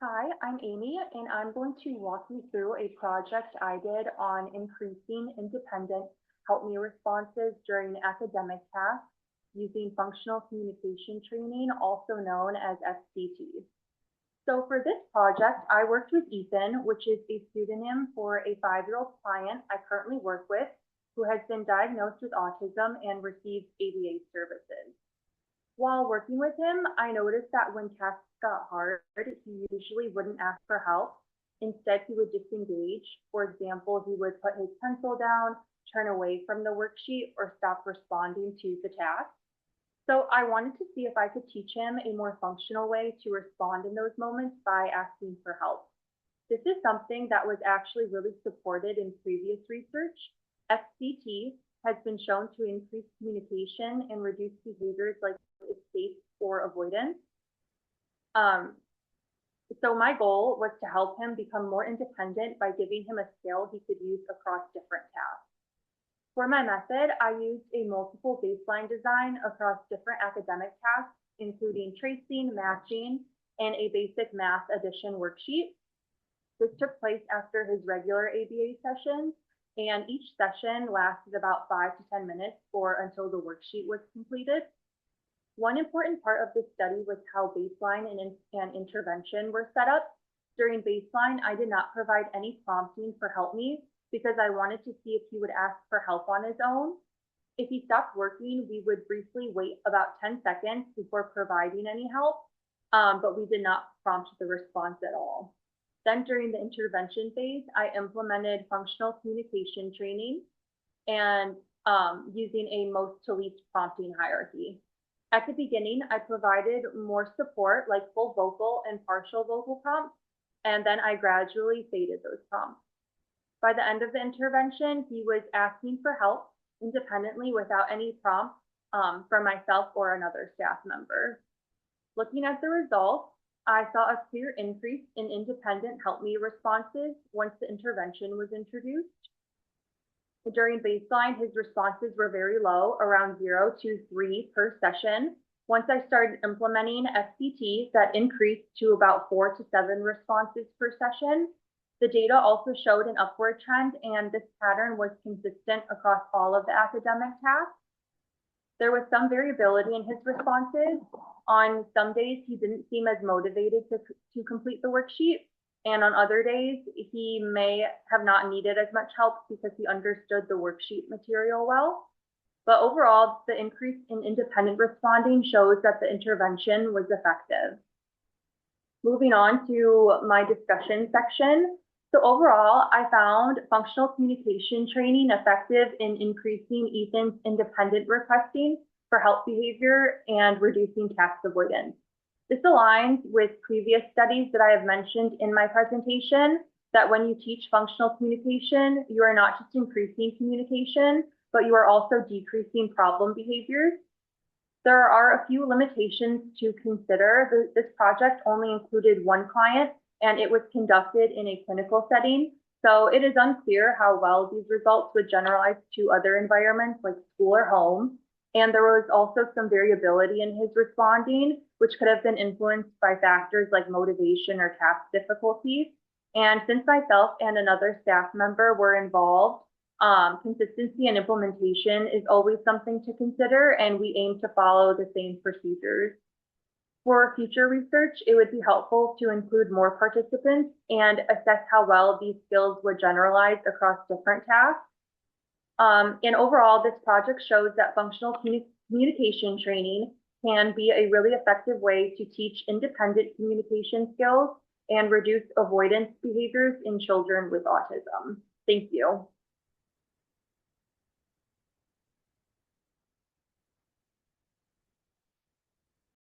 Hi, I'm Amy, and I'm going to walk you through a project I did on increasing independent help me responses during academic tasks using functional communication training, also known as FCT. So for this project, I worked with Ethan, which is a pseudonym for a 5-year-old client I currently work with who has been diagnosed with autism and receives ABA services. While working with him, I noticed that when tasks got hard, he usually wouldn't ask for help. Instead, he would disengage. For example, he would put his pencil down, turn away from the worksheet, or stop responding to the task. So I wanted to see if I could teach him a more functional way to respond in those moments by asking for help. This is something that was actually really supported in previous research. FCT has been shown to increase communication and reduce behaviors like escape or avoidance. So my goal was to help him become more independent by giving him a skill he could use across different tasks. For my method, I used a multiple baseline design across different academic tasks, including tracing, matching, and a basic math addition worksheet. This took place after his regular ABA sessions, and each session lasted about 5 to 10 minutes or until the worksheet was completed. One important part of this study was how baseline and intervention were set up. During baseline, I did not provide any prompting for help me because I wanted to see if he would ask for help on his own. If he stopped working, we would briefly wait about 10 seconds before providing any help, but we did not prompt the response at all. Then during the intervention phase, I implemented functional communication training and using a most to least prompting hierarchy. At the beginning, I provided more support like full vocal and partial vocal prompts, and then I gradually faded those prompts. By the end of the intervention, he was asking for help independently without any prompts from myself or another staff member. Looking at the results, I saw a clear increase in independent help me responses once the intervention was introduced. During baseline, his responses were very low, around 0 to 3 per session. Once I started implementing FCT, that increased to about 4 to 7 responses per session. The data also showed an upward trend, and this pattern was consistent across all of the academic tasks. There was some variability in his responses. On some days, he didn't seem as motivated to complete the worksheet. And on other days, he may have not needed as much help because he understood the worksheet material well. But overall, the increase in independent responding shows that the intervention was effective. Moving on to my discussion section. So overall, I found functional communication training effective in increasing Ethan's independent requesting for help behavior and reducing task avoidance. This aligns with previous studies that I have mentioned in my presentation, that when you teach functional communication, you are not just increasing communication, but you are also decreasing problem behaviors. There are a few limitations to consider. This project only included one client, and it was conducted in a clinical setting. So it is unclear how well these results would generalize to other environments like school or home. And there was also some variability in his responding, which could have been influenced by factors like motivation or task difficulties. And since myself and another staff member were involved, consistency and implementation is always something to consider, and we aim to follow the same procedures. For future research, it would be helpful to include more participants and assess how well these skills would generalize across different tasks. And overall, this project shows that functional communication training can be a really effective way to teach independent communication skills and reduce avoidance behaviors in children with autism. Thank you.